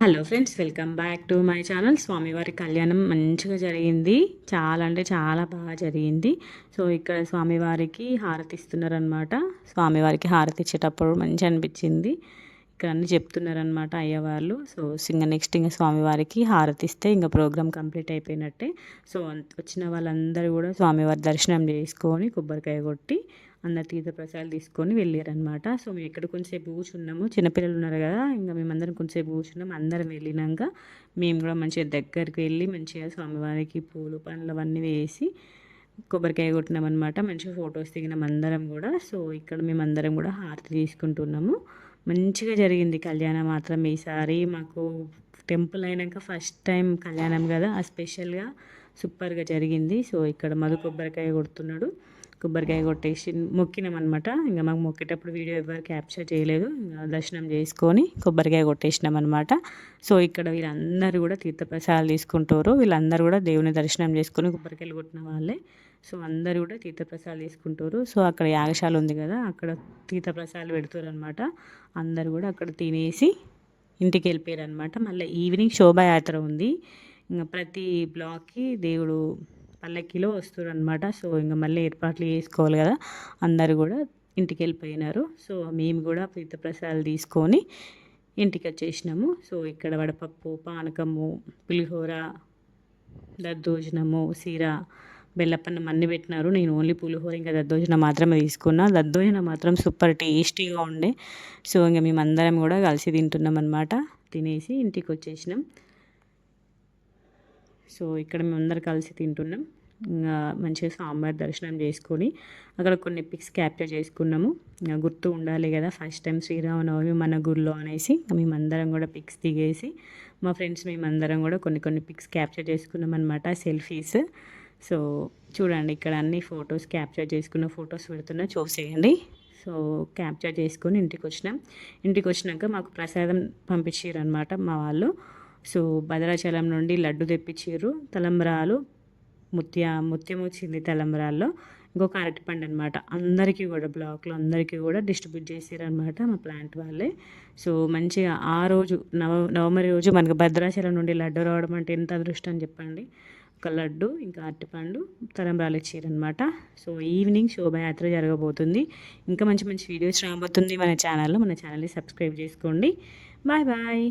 Hello friends, welcome back to my channel. స్వామివారి కళ్యాణం మంచిగా జరిగింది. చాలా అంటే చాలా బాగా జరిగింది. సో ఇక్కడ స్వామివారికి హారతి ఇస్తున్నారనమాట. స్వామివారికి హారతి ఇచ్చేటప్పుడు మంచి అనిపించింది. ఇక్కడ అన్నీ చెప్తున్నారనమాట అయ్యవార్లు. సో నెక్స్ట్ ఇంకా స్వామివారికి హారతి ఇస్తే ఇంకా ప్రోగ్రామ్ కంప్లీట్ అయిపోయినట్టే. సో వచ్చిన వాళ్ళందరూ కూడా స్వామివారి దర్శనం చేసుకొని కొబ్బరికాయ కొట్టి అందరు తీర్థ ప్రసాదాలు తీసుకొని వెళ్ళారనమాట. సో మేము ఇక్కడ కొంచెంసేపు కూర్చున్నాము. చిన్నపిల్లలు ఉన్నారు కదా, ఇంకా మేమందరం కొంచెంసేపు కూర్చున్నాం. అందరం వెళ్ళినాక మేము కూడా మంచిగా దగ్గరికి వెళ్ళి మంచిగా స్వామివారికి పూలు పండ్లు అవన్నీ వేసి కొబ్బరికాయ కొట్టినాం అనమాట. మంచిగా ఫొటోస్ దిగినాం అందరం కూడా. సో ఇక్కడ మేమందరం కూడా హారతి తీసుకుంటున్నాము. మంచిగా జరిగింది కళ్యాణం మాత్రం ఈసారి మాకు. టెంపుల్ అయినాక ఫస్ట్ టైం కళ్యాణం కదా, స్పెషల్గా సూపర్గా జరిగింది. సో ఇక్కడ మధు కొబ్బరికాయ కొడుతున్నాడు. కొబ్బరికాయ కొట్టేసి మొక్కినాం అనమాట. ఇంకా మాకు మొక్కేటప్పుడు వీడియో ఎవరు క్యాప్చర్ చేయలేదు. ఇంకా దర్శనం చేసుకొని కొబ్బరికాయ కొట్టేసినాం అనమాట. సో ఇక్కడ వీళ్ళందరూ కూడా తీర్థప్రసాదాలు తీసుకుంటారు. వీళ్ళందరూ కూడా దేవుని దర్శనం చేసుకొని కొబ్బరికాయలు కొట్టిన వాళ్ళే. సో అందరూ కూడా తీర్థప్రసాదాలు తీసుకుంటారు. సో అక్కడ యాగశాల ఉంది కదా, అక్కడ తీర్థప్రసాదాలు పెడతారు అనమాట. అందరూ కూడా అక్కడ తినేసి ఇంటికి వెళ్ళిపోయారు అనమాట. మళ్ళీ ఈవినింగ్ శోభాయాత్ర ఉంది. ఇంకా ప్రతి బ్లాక్కి దేవుడు పల్లకిలో వస్తారనమాట. సో ఇంకా మళ్ళీ ఏర్పాట్లు చేసుకోవాలి కదా, అందరూ కూడా ఇంటికి వెళ్ళిపోయినారు. సో మేము కూడా తీర్థప్రసాదాలు తీసుకొని ఇంటికి వచ్చేసినాము. సో ఇక్కడ వడపప్పు, పానకము, పులిహోర, దద్దోజనము, సీర, బెల్లపన్నం అన్నీ పెట్టినారు. నేను ఓన్లీ పులిహోర ఇంకా దద్దోజనం మాత్రమే తీసుకున్నా. దద్దోజనం మాత్రం సూపర్ టేస్టీగా ఉండే. సో ఇంకా మేమందరం కూడా కలిసి తింటున్నాం అనమాట. తినేసి ఇంటికి వచ్చేసినాం. సో ఇక్కడ మేమందరం కలిసి తింటున్నాం. ఇంకా మంచిగా సాంబార్ దర్శనం చేసుకొని అక్కడ కొన్ని పిక్స్ క్యాప్చర్ చేసుకున్నాము. ఇంకా గుర్తు ఉండాలి కదా, ఫస్ట్ టైం శ్రీరామనవమి మన గుడిలో అనేసి మేమందరం కూడా పిక్స్ దిగేసి మా ఫ్రెండ్స్ మేమందరం కూడా కొన్ని పిక్స్ క్యాప్చర్ చేసుకున్నాం అనమాట, సెల్ఫీస్. సో చూడండి ఇక్కడ అన్ని ఫొటోస్ క్యాప్చర్ చేసుకున్న ఫొటోస్ పెడుతున్నా, చూసేయండి. సో క్యాప్చర్ చేసుకొని ఇంటికి వచ్చినాక మాకు ప్రసాదం పంపించారు అనమాట మా వాళ్ళు. సో భద్రాచలం నుండి లడ్డు తెప్పించారు, తలంబ్రాలు, ముత్యం వచ్చింది తలంబ్రాల్లో, ఇంకొక అరటిపండు అనమాట. అందరికీ కూడా బ్లాక్లో అందరికీ కూడా డిస్ట్రిబ్యూట్ చేసారనమాట మా ప్లాంట్ వాళ్ళే. సో మంచిగా ఆ రోజు నవమి రోజు మనకు భద్రాచలం నుండి లడ్డు రావడం అంటే ఎంత అదృష్టం చెప్పండి. ఒక లడ్డు ఇంకా అరటిపండు తలంబ్రాలు ఇచ్చారనమాట. సో ఈవినింగ్ శోభాయాత్ర జరగబోతుంది. ఇంకా మంచి మంచి వీడియోస్ రాబోతుంది మన ఛానల్ని సబ్స్క్రైబ్ చేసుకోండి. Bye bye.